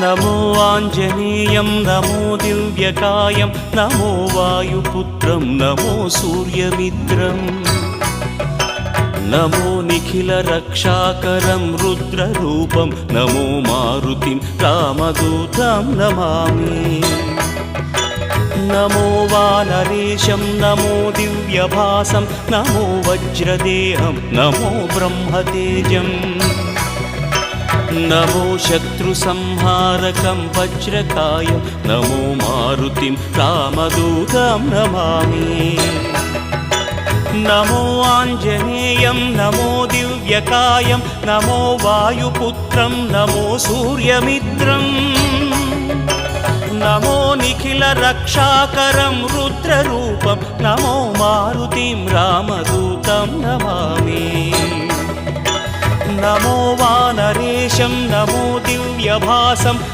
नमो आञ्जनेयं नमो दिव्यकायं नमो वायुपुत्रं नमो सूर्यमित्रम् नमो निखिलरक्षाकरं रुद्ररूपं नमो मारुतिं रामदूतं Namami नमो वानरेशं नमो दिव्यभासं नमो वज्रदेहं नमो ब्रह्मतेजम् नमो शत्रुसंहारकं वज्रकायं नमो मारुतिं रामदूतं Namami नमो आञ्जनेयं नमो दिव्यकायं नमो वायुपुत्रं नमो सूर्यमित्रम् नमो निखिलरक्षाकरं रुद्ररूपं नमो मारुतिं रामदूतं Namami नमो वानरेशं नमो दिव्यभासं